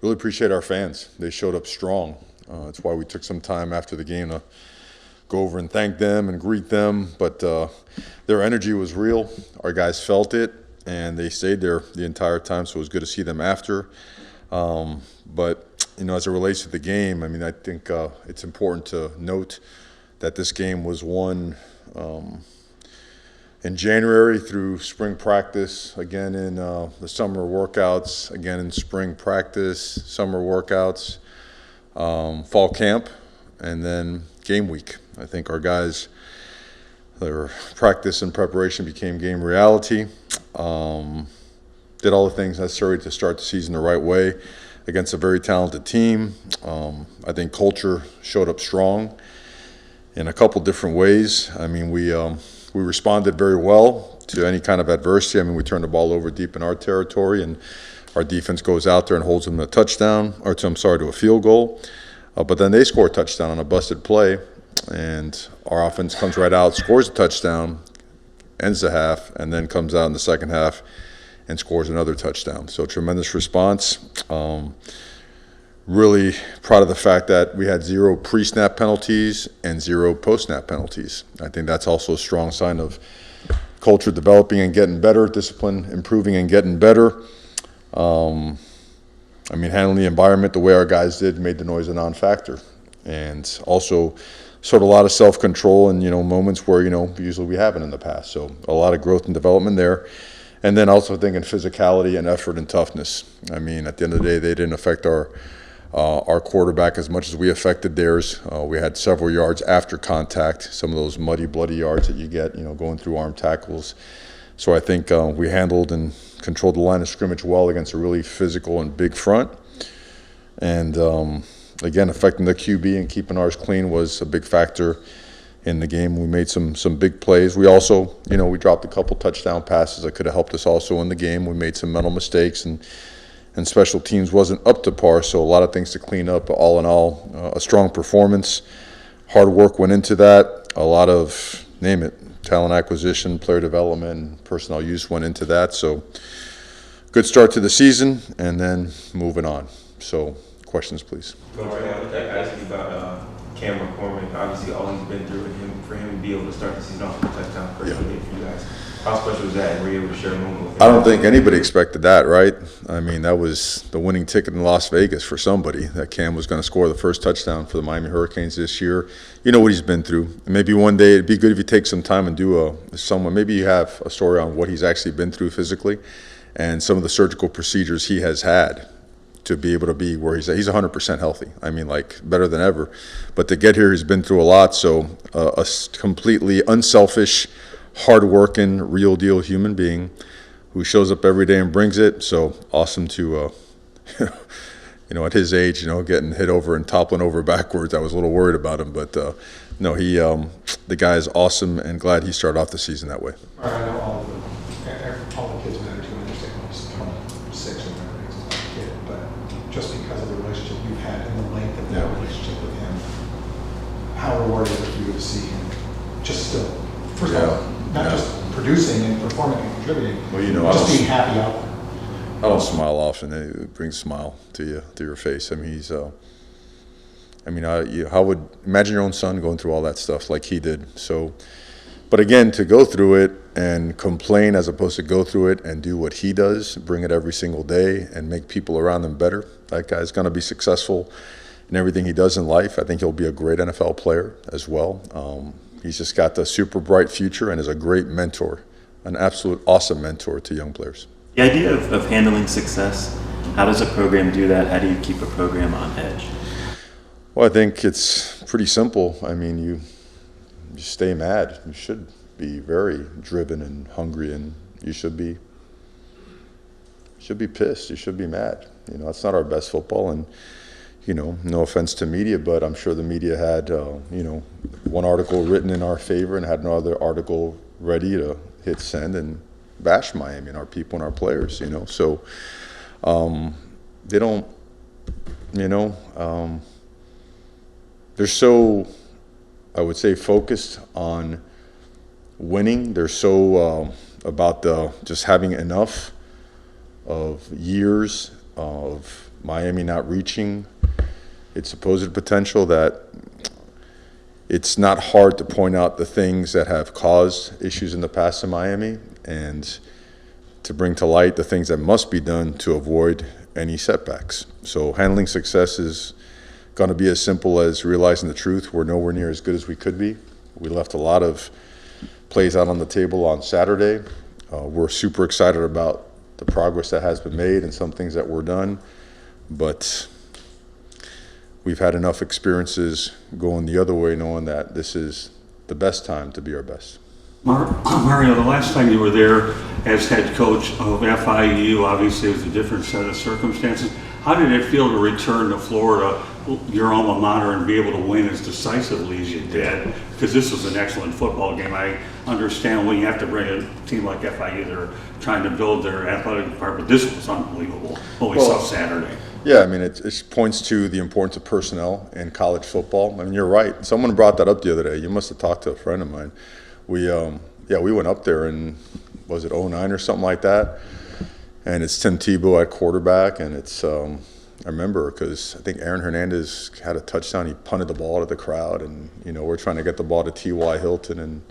really appreciate our fans. They showed up strong. That's why we took some time after the game to go over and thank them and greet them. But their energy was real. Our guys felt it, and they stayed there the entire time, so it was good to see them after. But, as it relates to the game, I think it's important to note that this game was won in January through spring practice, again in the summer workouts, again in spring practice, summer workouts, fall camp, and then game week. I think our guys, their practice and preparation became game reality. Did all the things necessary to start the season the right way against a very talented team. I think culture showed up strong in a couple different ways. We responded very well to any kind of adversity. We turned the ball over deep in our territory, and our defense goes out there and holds them to a touchdown, to a field goal. But then they score a touchdown on a busted play, and our offense comes right out, scores a touchdown, ends the half, and then comes out in the second half and scores another touchdown. So tremendous response. Really proud of the fact that we had 0 pre-snap penalties and 0 post-snap penalties. I think that's also a strong sign of culture developing and getting better, discipline improving and getting better. Handling the environment the way our guys did made the noise a non-factor. And also sort of a lot of self-control and, moments where, usually we haven't in the past. So a lot of growth and development there. And then also thinking physicality and effort and toughness. At the end of the day, they didn't affect our quarterback as much as we affected theirs. We had several yards after contact, some of those muddy, bloody yards that you get, going through arm tackles. So I think we handled and controlled the line of scrimmage well against a really physical and big front. And again, affecting the QB and keeping ours clean was a big factor in the game. We made some big plays. We also, we dropped a couple touchdown passes that could have helped us also in the game. We made some mental mistakes, and special teams wasn't up to par, so a lot of things to clean up. But all in all, a strong performance. Hard work went into that. A lot of, name it, talent acquisition, player development, personnel use went into that. So good start to the season, and then moving on. So questions, please. Coach, I would ask you about Cam McCormick. Obviously, all he's been through, and for him to be able to start the season off with a touchdown, first for you guys. How special was that, and were you able to share a moment with him? I don't think anybody expected that, right? That was the winning ticket in Las Vegas for somebody, that Cam was going to score the first touchdown for the Miami Hurricanes this year. You know what he's been through. Maybe one day it'd be good if you take some time and do maybe you have a story on what he's actually been through physically and some of the surgical procedures he has had to be able to be where he's at. He's 100% healthy. Better than ever. But to get here, he's been through a lot. So a completely unselfish, hard-working, real-deal human being who shows up every day and brings it. So awesome to, at his age, getting hit over and toppling over backwards. I was a little worried about him, but no, the guy is awesome, and glad he started off the season that way. I know all the kids matter to understand he's 26 or whatever he's not a kid, but just because of the relationship you've had and the length of that relationship with him, how rewarding is it for you to see him just still, first of all, not just producing and performing and contributing, just being happy out there. I don't smile often. It brings a smile to your face. He's. How would imagine your own son going through all that stuff like he did. So, but again, to go through it and complain as opposed to go through it and do what he does, bring it every single day and make people around him better. That guy's going to be successful in everything he does in life. I think he'll be a great NFL player as well. He's just got the super bright future and is a great mentor, an absolute awesome mentor to young players. The idea of handling success, how does a program do that? How do you keep a program on edge? Well, I think it's pretty simple. You stay mad. You should be very driven and hungry, and you should be pissed. You should be mad. That's not our best football, and no offense to media, but I'm sure the media had, one article written in our favor and had another article ready to hit send and bash Miami and our people and our players, So they don't, they're so, I would say, focused on winning. They're so about just having enough of years of Miami not reaching its supposed potential, that it's not hard to point out the things that have caused issues in the past in Miami and to bring to light the things that must be done to avoid any setbacks. So handling success is going to be as simple as realizing the truth. We're nowhere near as good as we could be. We left a lot of plays out on the table on Saturday. We're super excited about the progress that has been made and some things that were done, but we've had enough experiences going the other way, knowing that this is the best time to be our best. Mario, the last time you were there as head coach of FIU, obviously it was a different set of circumstances. How did it feel to return to Florida, your alma mater, and be able to win as decisively as you did? Because this was an excellent football game. I understand when you have to bring a team like FIU, they're trying to build their athletic department. This was unbelievable, what we saw Saturday. Yeah, I mean, it points to the importance of personnel in college football. I mean, you're right. Someone brought that up the other day. You must have talked to a friend of mine. We went up there in, was it 09 or something like that? And it's Tim Tebow at quarterback, and it's I remember because I think Aaron Hernandez had a touchdown. He punted the ball to the crowd, and we're trying to get the ball to T.Y. Hilton, and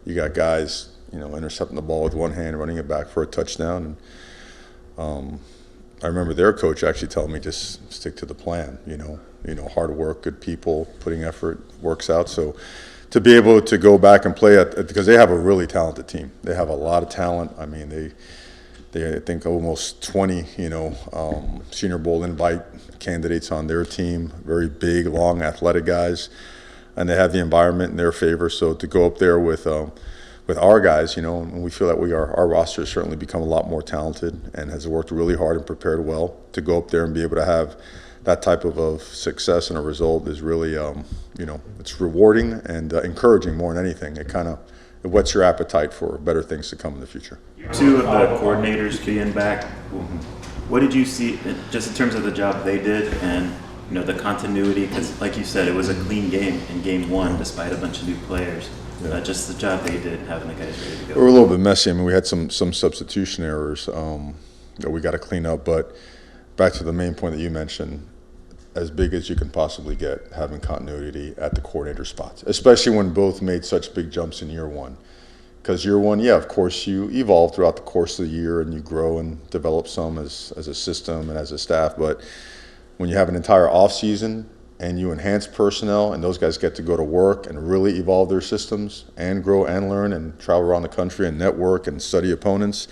you got guys intercepting the ball with one hand, running it back for a touchdown. And I remember their coach actually telling me just stick to the plan. Hard work, good people, putting effort works out. So to be able to go back and play because they have a really talented team. They have a lot of talent. I mean, they I think almost 20, Senior Bowl invite candidates on their team, very big, long, athletic guys, and they have the environment in their favor. So to go up there with our guys, and we feel that our roster has certainly become a lot more talented and has worked really hard and prepared well. To go up there and be able to have that type of success and a result is really, it's rewarding and encouraging more than anything. It whets your appetite for better things to come in the future. Two of the coordinators being back, what did you see just in terms of the job they did and the continuity? Because like you said, it was a clean game in game one despite a bunch of new players. Yeah. Just the job they did, having the guys ready to go. We were a little bit messy. I mean, we had some substitution errors that we got to clean up. But back to the main point that you mentioned, as big as you can possibly get, having continuity at the coordinator spots, especially when both made such big jumps in year one. Because year one, of course, you evolve throughout the course of the year and you grow and develop some as a system and as a staff. But when you have an entire off season and you enhance personnel and those guys get to go to work and really evolve their systems and grow and learn and travel around the country and network and study opponents,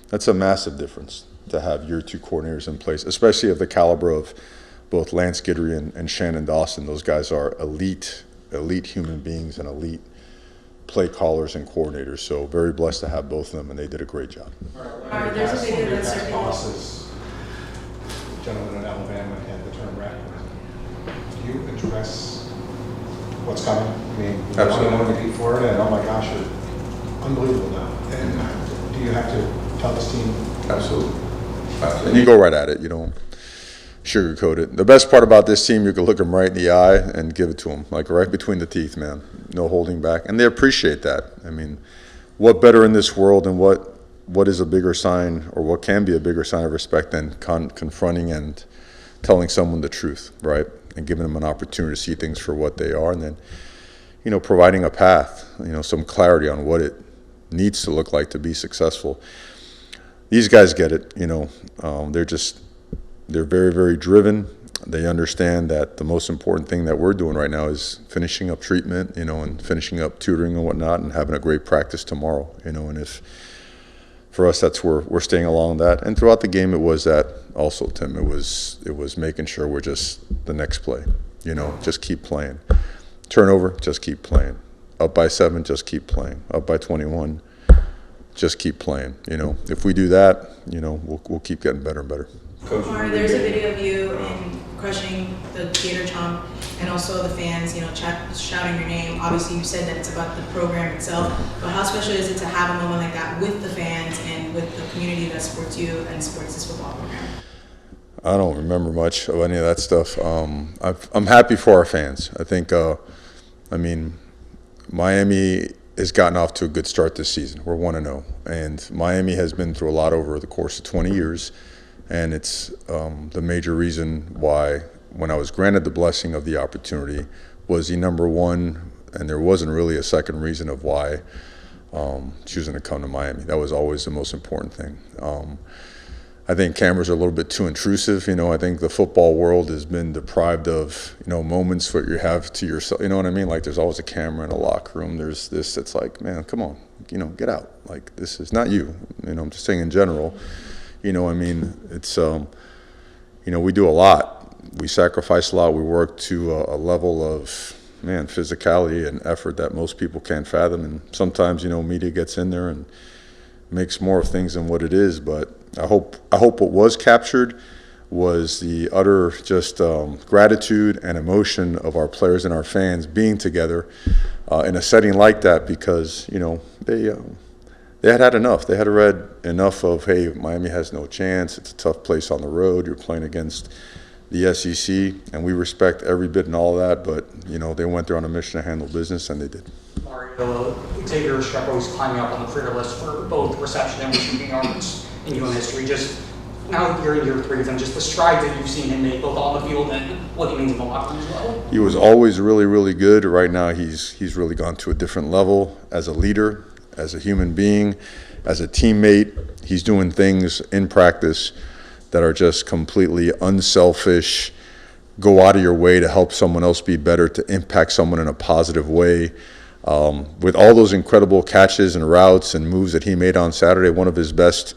that's a massive difference to have year two coordinators in place, especially of the caliber of both Lance Guidry and Shannon Dawson. Those guys are elite human beings and elite play callers and coordinators. So very blessed to have both of them, and they did a great job. There's a video that's circulating. Bosses, gentleman in Alabama had the term rat. Do you address what's coming? I mean, you Absolutely. want to beat Florida, and oh my gosh, you're unbelievable now. And do you have to tell this team? Absolutely. And you go right at it. You don't sugarcoat it. The best part about this team, you can look them right in the eye and give it to them, like right between the teeth, man. No holding back. And they appreciate that. I mean, what better in this world and what is a bigger sign, or what can be a bigger sign of respect than confronting and telling someone the truth, right? And giving them an opportunity to see things for what they are, and then, providing a path, some clarity on what it needs to look like to be successful. These guys get it, they're very, very driven. They understand that the most important thing that we're doing right now is finishing up treatment, and finishing up tutoring and whatnot, and having a great practice tomorrow, and if for us, that's where we're staying along that. And throughout the game, it was that also, Tim. It was making sure we're just the next play, just keep playing. Turnover, just keep playing. Up by 7, just keep playing. Up by 21, just keep playing. If we do that, we'll keep getting better and better. Coach, There's a video of you in crushing the Gator chomp, and also the fans, shouting your name. Obviously, you said that it's about the program itself, but how special is it to have a moment like that with the fans and with the community that supports you and supports this football program? I don't remember much of any of that stuff. I'm happy for our fans. I think, Miami has gotten off to a good start this season. We're 1-0, and Miami has been through a lot over the course of 20 years. And it's the major reason why, when I was granted the blessing of the opportunity, was the number one, and there wasn't really a second reason of why choosing to come to Miami. That was always the most important thing. I think cameras are a little bit too intrusive. I think the football world has been deprived of, moments where you have to yourself. You know what I mean? Like, there's always a camera in a locker room. There's this. It's like, man, come on, get out. Like, this is not you. I'm just saying in general. It's we do a lot. We sacrifice a lot. We work to a level of, physicality and effort that most people can't fathom. And sometimes, media gets in there and makes more of things than what it is. But I hope what was captured was the utter just gratitude and emotion of our players and our fans being together in a setting like that, because they had enough. They had read enough of, hey, Miami has no chance. It's a tough place on the road. You're playing against the SEC, and we respect every bit and all that. But they went there on a mission to handle business, and they did. Mario, Xavier Restrepo is climbing up on the career list for both reception and receiving yards in UM history. Just now that you're in year 3 of them, just the strides that you've seen him make both on the field and what he means in the locker room as well. He was always really, really good. Right now, he's really gone to a different level as a leader, as a human being, as a teammate. He's doing things in practice that are just completely unselfish, go out of your way to help someone else be better, to impact someone in a positive way. With all those incredible catches and routes and moves that he made on Saturday, one of his best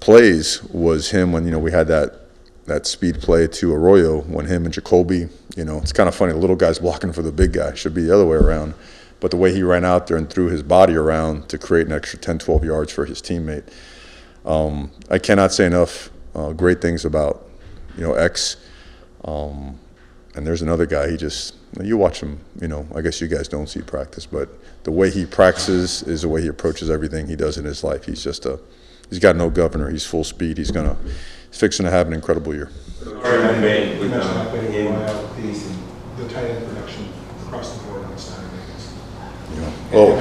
plays was him when we had that speed play to Arroyo, when him and Jacoby, it's kind of funny, the little guy's blocking for the big guy. Should be the other way around. But the way he ran out there and threw his body around to create an extra 10, 12 yards for his teammate. I cannot say enough great things about, X. And there's another guy, you watch him, I guess you guys don't see practice, but the way he practices is the way he approaches everything he does in his life. He's got no governor. He's full speed. He's fixing to have an incredible year. You mentioned that played a while, the tight end production across the board on Saturday. Well,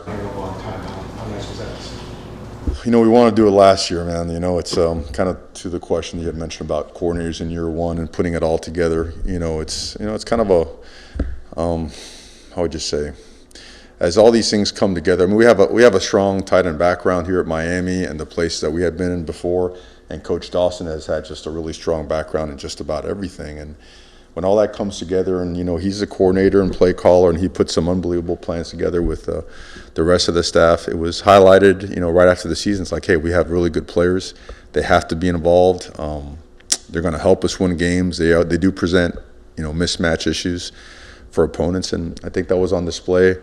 A long time. How nice was that? we want to do it last year, man. It's kind of to the question you had mentioned about coordinators in year 1 and putting it all together. It's kind of a, how would you say, as all these things come together. I mean, we have a strong tight end background here at Miami and the place that we had been in before, and Coach Dawson has had just a really strong background in just about everything. And when all that comes together, and he's a coordinator and play caller, and he put some unbelievable plans together with the rest of the staff. It was highlighted, right after the season. It's like, hey, we have really good players. They have to be involved. They're going to help us win games. They do present, mismatch issues for opponents, and I think that was on display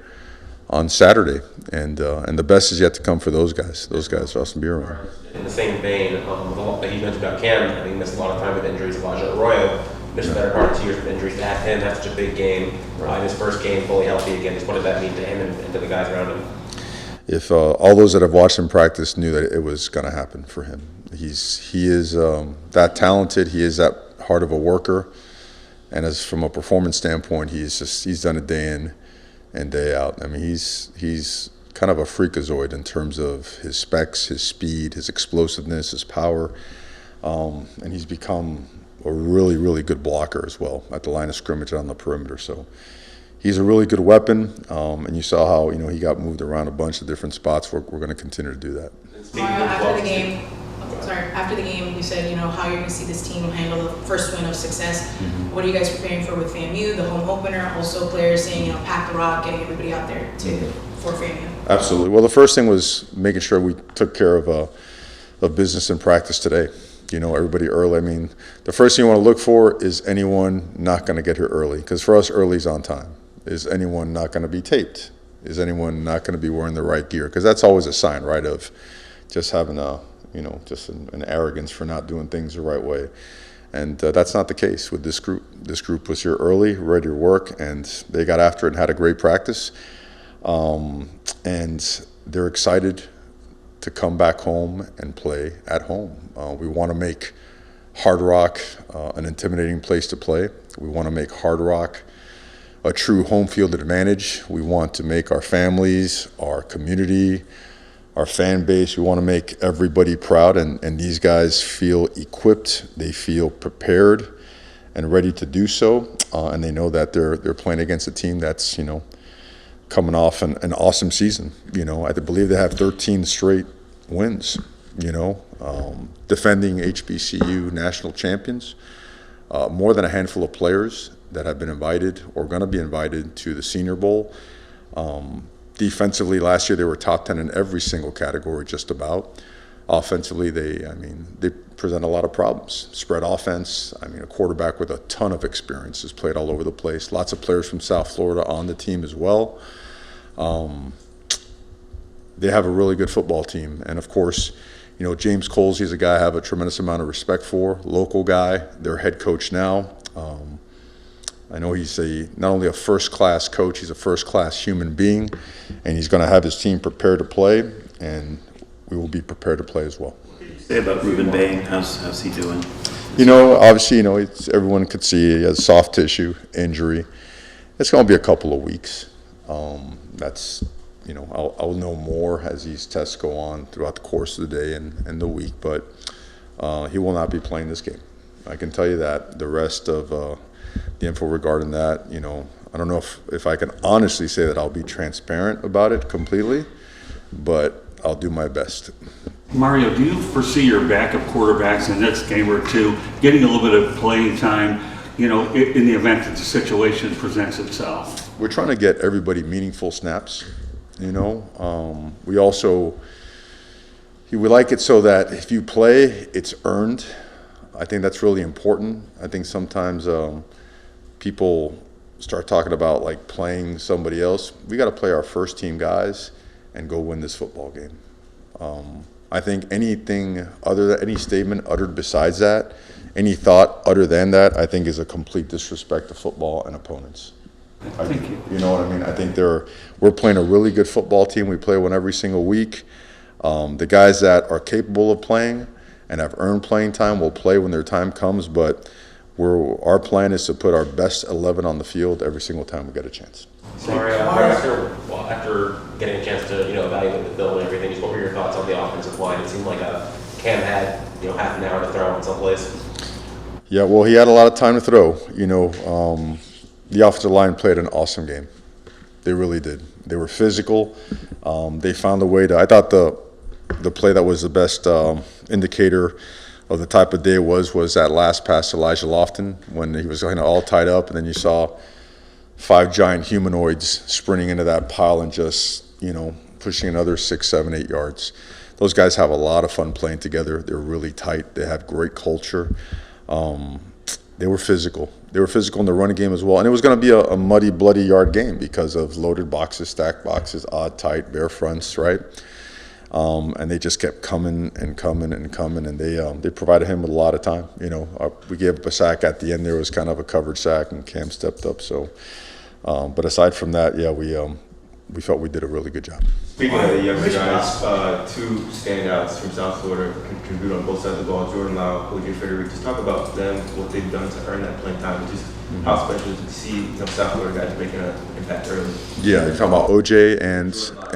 on Saturday. And the best is yet to come for those guys. Those guys are awesome to be around. In the same vein, that you mentioned about Cam, I think he missed a lot of time with injuries. Elijah Arroyo missed the better part of 2 years with injuries. To have him have such a big game in his first game, fully healthy again, just what did that mean to him and to the guys around him? If all those that have watched him practice knew that it was going to happen for him. He is that talented. He is that hard of a worker, and as from a performance standpoint, he's done it day in and day out. I mean, he's kind of a freakazoid in terms of his specs, his speed, his explosiveness, his power, and he's become a really, really good blocker as well at the line of scrimmage and on the perimeter. So he's a really good weapon, and you saw how he got moved around a bunch of different spots. We're going to continue to do that. Mario, after the game, you said, how you're going to see this team handle the first win of success. Mm-hmm. What are you guys preparing for with FAMU, the home opener? Also, players saying, pack the rock, getting everybody out there for FAMU. Absolutely. Well, the first thing was making sure we took care of business in practice today. Everybody early. I mean, the first thing you want to look for is anyone not going to get here early, because for us, early's on time. Is anyone not going to be taped? Is anyone not going to be wearing the right gear? Because that's always a sign, right, of just having just an arrogance for not doing things the right way. And that's not the case with this group. This group was here early, ready to work, and they got after it and had a great practice. And they're excited to come back home and play at home. We want to make Hard Rock an intimidating place to play. We want to make Hard Rock a true home field advantage. We want to make our families, our community, our fan base. We want to make everybody proud, and these guys feel equipped. They feel prepared and ready to do so, and they know that they're playing against a team that's, you know, coming off an awesome season. You know, I believe they have 13 straight wins, you know, defending HBCU national champions, more than a handful of players that have been invited or going to be invited to the Senior Bowl. Defensively, last year they were top 10 in every single category, just about. Offensively, they present a lot of problems. Spread offense, I mean, a quarterback with a ton of experience has played all over the place. Lots of players from South Florida on the team as well. They have a really good football team. And of course, you know, James Coles, he's a guy I have a tremendous amount of respect for, local guy, their head coach now. I know he's not only a first-class coach, he's a first-class human being, and he's going to have his team prepared to play, and we will be prepared to play as well. What did you say about Ruben Bain? How's he doing? You know, obviously, you know, everyone could see he has soft tissue injury. It's going to be a couple of weeks. That's, you know, I'll know more as these tests go on throughout the course of the day and the week, but he will not be playing this game. I can tell you that. The rest of the info regarding that, you know, I don't know if I can honestly say that I'll be transparent about it completely, but I'll do my best. Mario, do you foresee your backup quarterbacks in the next game or two getting a little bit of playing time, you know, in the event that the situation presents itself? We're trying to get everybody meaningful snaps, you know. We like it so that if you play, it's earned. I think that's really important. I think sometimes people start talking about like playing somebody else. We got to play our first team guys and go win this football game. I think any statement uttered besides that, any thought other than that, I think is a complete disrespect to football and opponents. Thank you. You know what I mean? I think we're playing a really good football team. We play one every single week. The guys that are capable of playing and have earned playing time will play when their time comes, but our plan is to put our best 11 on the field every single time we get a chance. Sorry, after getting a chance to, you know, evaluate the film and everything, just what were your thoughts on the offensive line? It seemed like Cam had, you know, half an hour to throw in some place. Yeah, well, he had a lot of time to throw. You know, the offensive line played an awesome game. They really did. They were physical. They found a way to. I thought the play that was the best indicator of the type of day it was that last pass to Elijah Lofton when he was kind of all tied up, and then you saw 5 giant humanoids sprinting into that pile and just, you know, pushing another 6, 7, 8 yards. Those guys have a lot of fun playing together. They're really tight. They have great culture. They were physical. They were physical in the running game as well. And it was going to be a muddy, bloody yard game because of loaded boxes, stacked boxes, odd, tight, bare fronts, right? And they just kept coming and coming and coming, and they provided him with a lot of time. You know, we gave up a sack at the end. There was kind of a covered sack, and Cam stepped up. So, but aside from that, yeah, we felt we did a really good job. Speaking of the younger guys, 2 standouts from South Florida contribute on both sides of the ball. Jordan Lau, OJ Frederick. Just talk about them, what they've done to earn that playing time, and just how special is it to see, you know, South Florida guys making an impact early. Yeah, you're talking about OJ and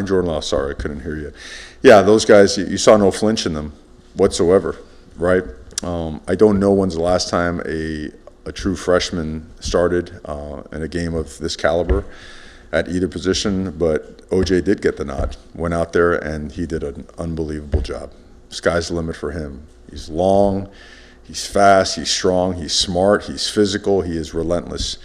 Jordan Lau. Sorry, I couldn't hear you. Yeah, those guys, you saw no flinch in them whatsoever, right? I don't know when's the last time a true freshman started in a game of this caliber at either position, but OJ did get the nod. Went out there and he did an unbelievable job. Sky's the limit for him. He's long, he's fast, he's strong, he's smart, he's physical, he is relentless.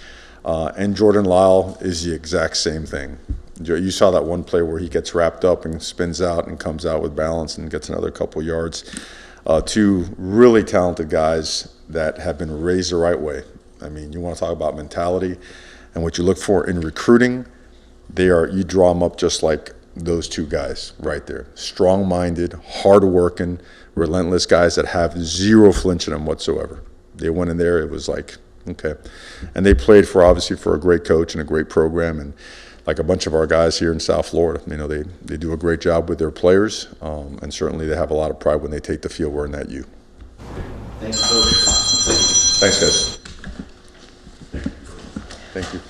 And Jordan Lyle is the exact same thing. You saw that one play where he gets wrapped up and spins out and comes out with balance and gets another couple yards. 2 really talented guys that have been raised the right way. I mean, you want to talk about mentality and what you look for in recruiting. You draw them up just like those 2 guys right there. Strong-minded, hard-working, relentless guys that have zero flinch in them whatsoever. They went in there, it was like, okay. And they played obviously for a great coach and a great program, and like a bunch of our guys here in South Florida. You know, they do a great job with their players, and certainly they have a lot of pride when they take the field wearing that U. Thanks, Coach. Thanks, guys. Thank you.